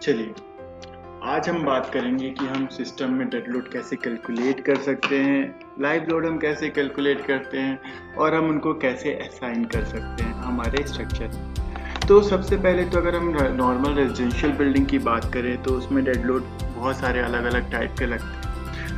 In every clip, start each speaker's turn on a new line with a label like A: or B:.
A: चलिए, आज हम बात करेंगे कि हम सिस्टम में डेड लोड कैसे कैलकुलेट कर सकते हैं, लाइव लोड हम कैसे कैलकुलेट करते हैं और हम उनको कैसे असाइन कर सकते हैं हमारे स्ट्रक्चर में। तो सबसे पहले तो अगर हम नॉर्मल रेजिडेंशियल बिल्डिंग की बात करें तो उसमें डेड लोड बहुत सारे अलग अलग टाइप के लगते हैं।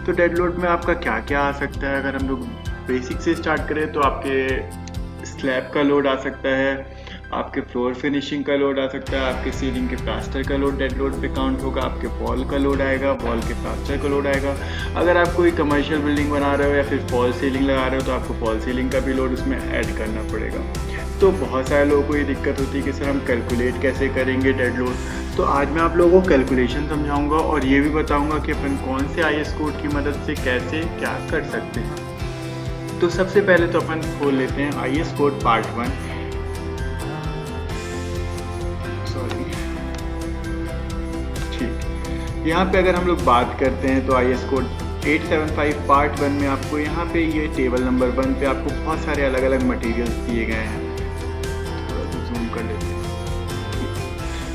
A: तो डेड लोड में आपका क्या क्या आ सकता है, अगर हम लोग बेसिक से स्टार्ट करें तो आपके स्लैब का लोड आ सकता है, आपके फ्लोर फिनिशिंग का लोड आ सकता है, आपके सीलिंग के प्लास्टर का लोड डेड लोड पे काउंट होगा, आपके वॉल का लोड आएगा, वॉल के प्लास्टर का लोड आएगा। अगर आप कोई कमर्शियल बिल्डिंग बना रहे हो या फिर फॉल सीलिंग लगा रहे हो तो आपको फॉल सीलिंग का भी लोड उसमें ऐड करना पड़ेगा। तो बहुत सारे लोगों को ये दिक्कत होती है कि सर हम कैलकुलेट कैसे करेंगे डेड लोड। तो आज मैं आप लोगों को कैलकुलेशन समझाऊंगा और ये भी बताऊंगा कि अपन कौन से IS कोड की मदद से कैसे क्या कर सकते हैं। तो सबसे पहले तो अपन खोल लेते हैं IS कोड पार्ट 1। ठीक, यहाँ पे अगर हम लोग बात करते हैं तो IS कोड 875 पार्ट 1 में आपको यहाँ पे ये टेबल नंबर 1 पे आपको बहुत सारे अलग अलग मटेरियल्स दिए गए हैं। जूम कर लेते हैं।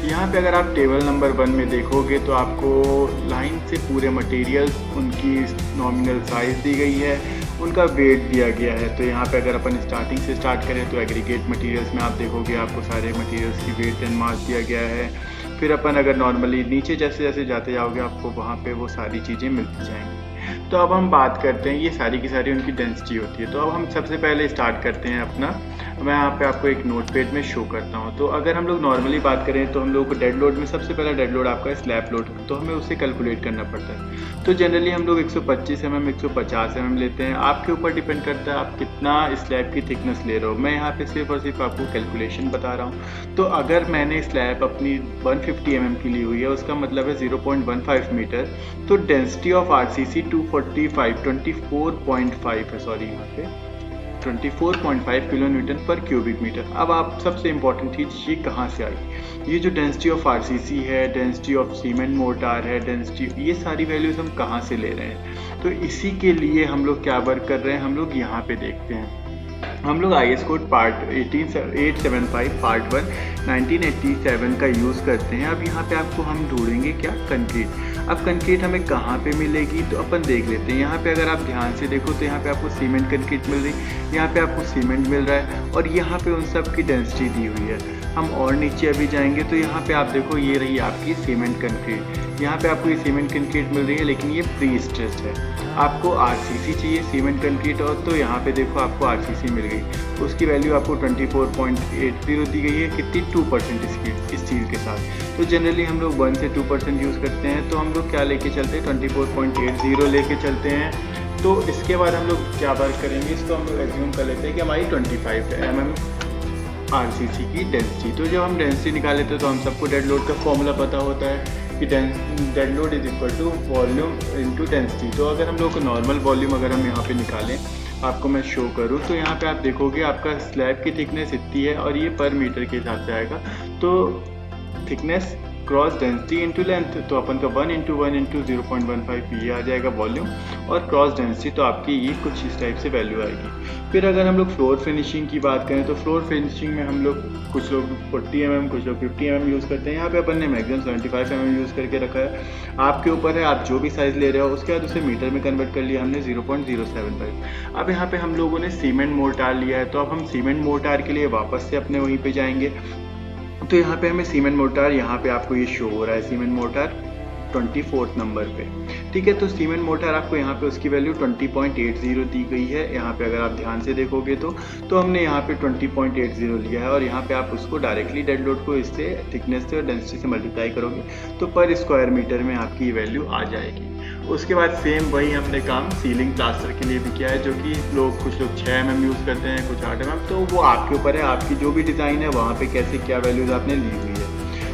A: यहाँ पे अगर आप टेबल नंबर 1 में देखोगे तो आपको लाइन से पूरे मटेरियल्स, उनकी नॉमिनल साइज दी गई है, उनका वेट दिया गया है। तो यहाँ पे अगर अपन स्टार्टिंग से स्टार्ट करें तो एग्रीगेट मटेरियल्स में आप देखोगे आपको सारे मटेरियल्स की वेट एंड मास दिया गया है। फिर अपन अगर नॉर्मली नीचे जैसे जैसे जाते जाओगे आपको वहाँ पे वो सारी चीज़ें मिलती जाएंगी। तो अब हम बात करते हैं, ये सारी की सारी उनकी डेंसिटी होती है। तो अब हम सबसे पहले स्टार्ट करते हैं अपना, मैं यहाँ पे आपको एक नोटपैड में शो करता हूँ। तो अगर हम लोग नॉर्मली बात करें तो हम लोग को डेड लोड में सबसे पहला डेड लोड आपका स्लैब लोड, तो हमें उसे कैलकुलेट करना पड़ता है। तो जनरली हम लोग 125 mm 150 mm लेते हैं, आपके ऊपर डिपेंड करता है आप कितना स्लैब की थिकनेस ले रहे हो। मैं यहाँ पे सिर्फ और सिर्फ आपको कैलकुलेशन बता रहा हूँ। तो अगर मैंने स्लैब अपनी 150 mm की ली हुई है, उसका मतलब है 0.15 मीटर, तो डेंसिटी ऑफ RCC 24.5 है, सॉरी यहाँ पे 24.5 किलो न्यूटन पर क्यूबिक मीटर। अब आप सबसे इम्पोर्टेंट चीज़ ये कहाँ से आई, ये जो डेंसिटी ऑफ RCC है, डेंसिटी ऑफ सीमेंट मोर्टार है, डेंसिटी, ये सारी वैल्यूज हम कहाँ से ले रहे हैं। तो इसी के लिए हम लोग क्या वर्क कर रहे हैं, हम लोग यहाँ पे देखते हैं। हम लोग IS कोड पार्ट 875 पार्ट 1 1987 का यूज़ करते हैं। अब यहाँ पे आपको हम ढूंढेंगे क्या, कंक्रीट। अब कंक्रीट हमें कहाँ पे मिलेगी तो अपन देख लेते हैं। यहाँ पे अगर आप ध्यान से देखो तो यहाँ पे आपको सीमेंट कंक्रीट मिल रही, यहाँ पे आपको सीमेंट मिल रहा है और यहाँ पे उन सब की डेंसिटी दी हुई है। हम और नीचे अभी जाएंगे तो यहाँ पे आप देखो ये रही आपकी सीमेंट कंक्रीट, यहाँ पे आपको ये सीमेंट कंक्रीट मिल रही है लेकिन ये प्री स्ट्रेस्ड है। आपको RCC चाहिए सीमेंट कंक्रीट और, तो यहाँ पे देखो आपको RCC मिल गई, उसकी वैल्यू आपको 24.80 दी गई है, कितनी 2% स्टील के साथ। तो जनरली हम लोग 1 से 2% यूज़ करते हैं, तो हम लोग क्या लेके चलते हैं 24.80 लेके चलते हैं। तो इसके बाद हम लोग क्या वर्क करेंगे, इसको हम लोग एज्यूम कर लेते हैं कि हमारी 25 mm RCC की डेंसिटी। तो जब हम डेंसिटी निकाल लेते हैं तो हम सबको डेड लोड का फॉर्मूला पता होता है कि dead load is equal to volume into density. तो अगर हम लोग को नॉर्मल वॉल्यूम अगर हम यहाँ पे निकालें, आपको मैं शो करूँ तो यहाँ पे आप देखोगे आपका स्लैब की थिकनेस इतनी है और ये पर मीटर के हिसाब से आएगा। तो thickness cross density into length, तो अपन का 1 × 1 × 0.15 ये आ जाएगा वॉल्यूम, और क्रॉस डेंसिटी तो आपकी ये कुछ इस टाइप से वैल्यू आएगी। फिर अगर हम लोग फ्लोर फिनिशिंग की बात करें तो फ्लोर फिनिशिंग में हम लोग कुछ लोग 40 mm कुछ लोग 50 mm यूज़ करते हैं। यहाँ पे अपन ने मैक्सिमम 75 mm यूज़ करके रखा है, आपके ऊपर है आप जो भी साइज़ ले रहे हो। उसके बाद उसे मीटर में कन्वर्ट कर लिया हमने 0.075। अब यहाँ पे हम लोगों ने सीमेंट मोर्टार लिया है, तो अब हम सीमेंट मोर्टार के लिए वापस से अपने वहीं पे जाएंगे। तो यहाँ पे हमें सीमेंट मोर्टार, यहाँ पे आपको ये शो हो रहा है सीमेंट मोर्टार 24 नंबर पे, ठीक है। तो सीमेंट मोर्टार आपको यहाँ पे उसकी वैल्यू 20.80 दी गई है। यहाँ पे अगर आप ध्यान से देखोगे तो हमने यहाँ पे 20.80 लिया है और यहाँ पे आप उसको डायरेक्टली डेड लोड को इससे थिकनेस से और डेंसिटी से मल्टीप्लाई करोगे तो पर स्क्वायर मीटर में आपकी ये वैल्यू आ जाएगी। उसके बाद सेम वही हमने काम सीलिंग प्लास्टर के लिए भी किया है, जो कि कुछ लोग 6 mm यूज़ करते हैं, कुछ 8 mm। तो वो आपके ऊपर है, आपकी जो भी डिज़ाइन है वहाँ पे कैसे क्या वैल्यूज़ आपने ली हुई है।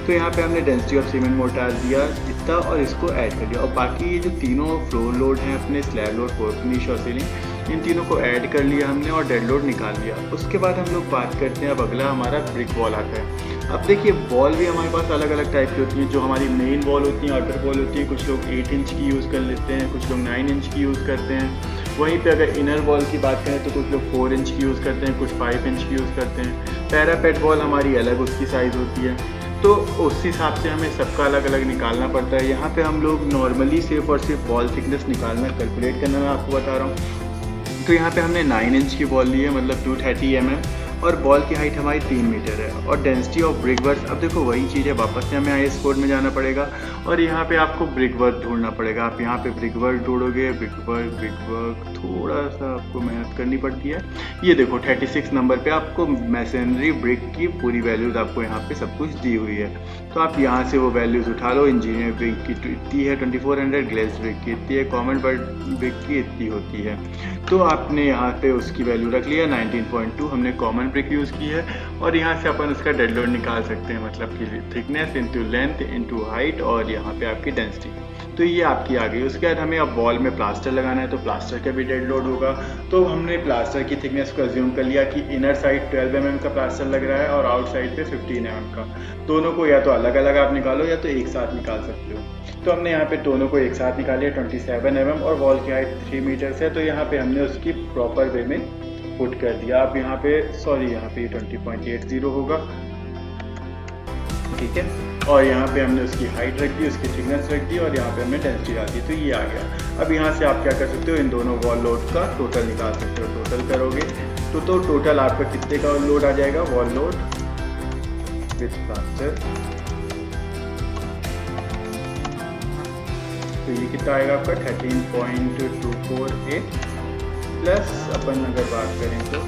A: तो यहाँ पे हमने डेंसिटी ऑफ सीमेंट मोर्टार दिया इतना और इसको ऐड कर दिया, और बाकी ये जो तीनों फ्लोर लोड हैं अपने स्लैब लोड, फ्लोर फिनिश और सीलिंग, इन तीनों को ऐड कर लिया हमने और डेड लोड निकाल लिया। उसके बाद हम लोग बात करते हैं, अब अगला हमारा ब्रिक वॉल आता है। अब देखिए वॉल भी हमारे पास अलग अलग टाइप की होती हैं। जो हमारी मेन वॉल होती है, आउटर वॉल होती है, कुछ लोग 8 इंच की यूज़ कर लेते हैं, कुछ लोग 9 इंच की यूज़ करते हैं। वहीं पे अगर इनर वॉल की बात करें तो कुछ लोग 4 इंच की यूज़ करते हैं, कुछ 5 इंच की यूज़ करते हैं। पैरापेट वॉल हमारी अलग उसकी साइज़ होती है। तो उस हिसाब से हमें सबका अलग अलग निकालना पड़ता है। यहाँ पे हम लोग नॉर्मली सिर्फ और सिर्फ वॉल थिकनेस निकालना कैलकुलेट करना मैं आपको बता रहा हूँ। तो यहाँ पे हमने 9 इंच की बॉल ली है, मतलब 230 mm, और बॉल की हाइट हमारी 3 मीटर है। और डेंसिटी ऑफ ब्रिक वर्क, अब देखो वही चीज़ है, वापस से हमें IS कोड में जाना पड़ेगा और यहाँ पे आपको ब्रिक वर्क ढूंढना पड़ेगा। आप यहाँ पे ब्रिक वर्क ढूंढोगे, ब्रिक वर्क थोड़ा सा आपको मेहनत करनी पड़ती है। ये देखो 36 नंबर पे आपको मैसनरी ब्रिक की पूरी वैल्यूज़ आपको यहाँ पे सब कुछ दी हुई है। तो आप यहाँ से वो वैल्यूज़ उठा लो। इंजीनियर ब्रिक की इतनी है 2400, ग्लेस ब्रिक की इतनी है, कॉमन ब्रिक की इतनी होती है। तो आपने यहाँ पे उसकी वैल्यू रख लिया 19.2, हमने कॉमन ब्रिक यूज़ की है। और यहाँ से अपन उसका डेड लोड निकाल सकते हैं, मतलब कि thickness into length into height और यहाँ पे आपकी डेंसिटी। तो ये आपकी आ गई। उसके बाद हमें अब वॉल में प्लास्टर लगाना है, तो प्लास्टर का भी डेड लोड होगा। तो हमने प्लास्टर की थिकनेस को अज्यूम कर लिया कि इनर साइड 12 mm का प्लास्टर लग रहा है और आउट साइड पे 15 mm का। दोनों को या तो अलग अलग आप निकालो या तो एक साथ निकाल सकते हो। तो हमने यहाँ पे दोनों को एक साथ निकालिए 27 mm, और वॉल की हाइट 3 मीटर्स है। तो यहाँ पे हमने उसकी प्रॉपर वे में पुट कर दिया। आप यहाँ पे यहाँ पे 20.80 होगा, ठीक है। और यहाँ पे हमने उसकी हाइट रख दी, उसकी थिकनेस रख दी और यहाँ पे हमने डेंसिटी डाल दी। तो ये आ गया। अब यहाँ से आप क्या कर सकते हो, इन दोनों वॉल लोड का टोटल निकाल सकते हो। टोटल करोगे तो टोटल आपका कितने का लोड आ जाएगा, वॉल लोड विथ प्लास्टर। तो ये कितना आएगा आपका 13.248 प्लस अपन अगर बात करें तो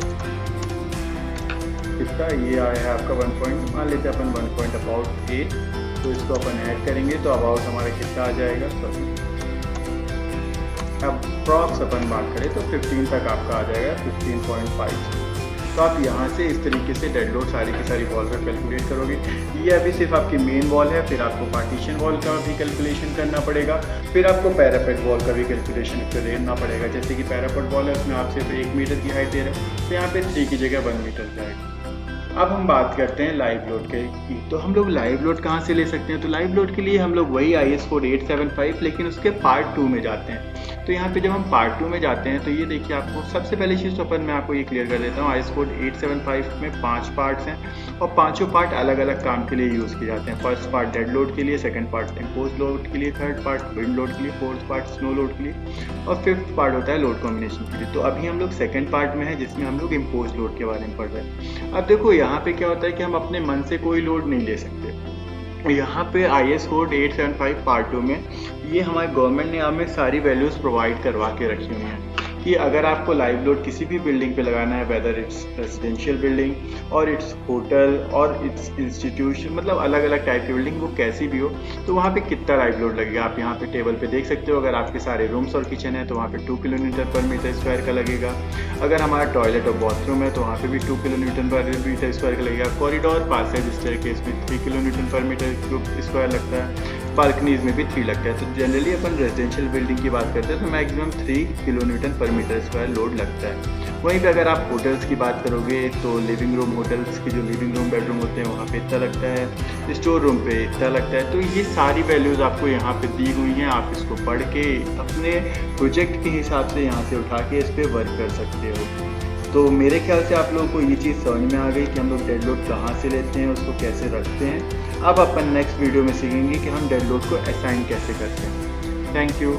A: कितना ये आया है आपका 1 मान लेते हैं अपन 1.8। तो इसको अपन ऐड करेंगे तो अबाउट हमारा कितना आ जाएगा, सॉरी अब प्रॉक्स अपन बात करें तो 15 तक आपका आ जाएगा 15.5। तो आप यहाँ से इस तरीके से डेड लोड सारी की सारी वॉल का कैलकुलेट करोगे। ये अभी सिर्फ आपकी मेन वॉल है, फिर आपको पार्टीशन वॉल का भी कैलकुलेशन करना पड़ेगा, फिर आपको पैरापेट वॉल का भी कैलकुलेशन करना पड़ेगा। जैसे कि पैरापेट वॉल है उसमें आप सिर्फ 1 मीटर की हाइट दे रहे हैं, तो यहाँ पे 3 की जगह 1 मीटर जाएगा। अब हम बात करते हैं लाइव लोड की। तो हम लोग लाइव लोड कहाँ से ले सकते हैं, तो लाइव लोड के लिए हम लोग वही IS कोड 875 लेकिन उसके पार्ट 2 में जाते हैं। तो यहाँ पे जब हम पार्ट 2 में जाते हैं तो ये देखिए आपको सबसे पहले चीज़ तो अपन मैं आपको ये क्लियर कर देता हूँ। IS कोड 875 में 5 पार्ट्स हैं और पांचों पार्ट अलग अलग काम के लिए यूज़ किए जाते हैं। फर्स्ट पार्ट डेड लोड के लिए, सेकंड पार्ट इम्पोज लोड के लिए, थर्ड पार्ट विंड लोड के लिए, फोर्थ पार्ट स्नो लोड के लिए और फिफ्थ पार्ट होता है लोड कॉम्बिनेशन के लिए। तो अभी हम लोग सेकेंड पार्ट में है जिसमें हम लोग इम्पोज लोड के बारे में पढ़ रहे हैं। अब देखो यहाँ पे क्या होता है कि हम अपने मन से कोई लोड नहीं ले सकते। यहाँ पे IS कोड 875 पार्ट 2 में ये हमारे गवर्नमेंट ने हमें सारी वैल्यूज़ प्रोवाइड करवा के रखी हुई हैं कि अगर आपको लाइव लोड किसी भी बिल्डिंग पे लगाना है, वेदर इट्स रेजिडेंशियल बिल्डिंग और इट्स होटल और इट्स इंस्टीट्यूशन, मतलब अलग अलग टाइप की बिल्डिंग वो कैसी भी हो, तो वहाँ पे कितना लाइव लोड लगेगा आप यहाँ पे टेबल पे देख सकते हो। अगर आपके सारे रूम्स और किचन है तो वहाँ पे 2 किलोमीटर पर मीटर स्क्वायर का लगेगा। अगर हमारा टॉयलेट और बाथरूम है तो वहाँ पे भी 2 किलोमीटर पर मीटर स्क्वायर का लगेगा। कॉरिडोर पासेज स्टेयरकेस में 3 किलोमीटर पर मीटर स्क्वायर लगता है। बालकनीज में भी 3 लगता है। तो जनरली अपन रेजिडेंशियल बिल्डिंग की बात करते हैं तो मैक्सिमम 3 किलोन्यूटन पर मीटर स्क्वायर लोड लगता है। वहीं पे अगर आप होटल्स की बात करोगे तो लिविंग रूम, होटल्स के जो लिविंग रूम बेडरूम होते हैं वहाँ पे इतना लगता है, स्टोर रूम पे इतना लगता है। तो ये सारी वैल्यूज़ आपको यहाँ पे दी हुई हैं, आप इसको पढ़ के अपने प्रोजेक्ट के हिसाब से यहाँ से उठा के इस पर वर्क कर सकते हो। तो मेरे ख्याल से आप लोगों को ये चीज़ समझ में आ गई कि हम लोग डेड लोड कहाँ से लेते हैं, उसको कैसे रखते हैं। अब अपन नेक्स्ट वीडियो में सीखेंगे कि हम डेड लोड को असाइन कैसे करते हैं। Thank you.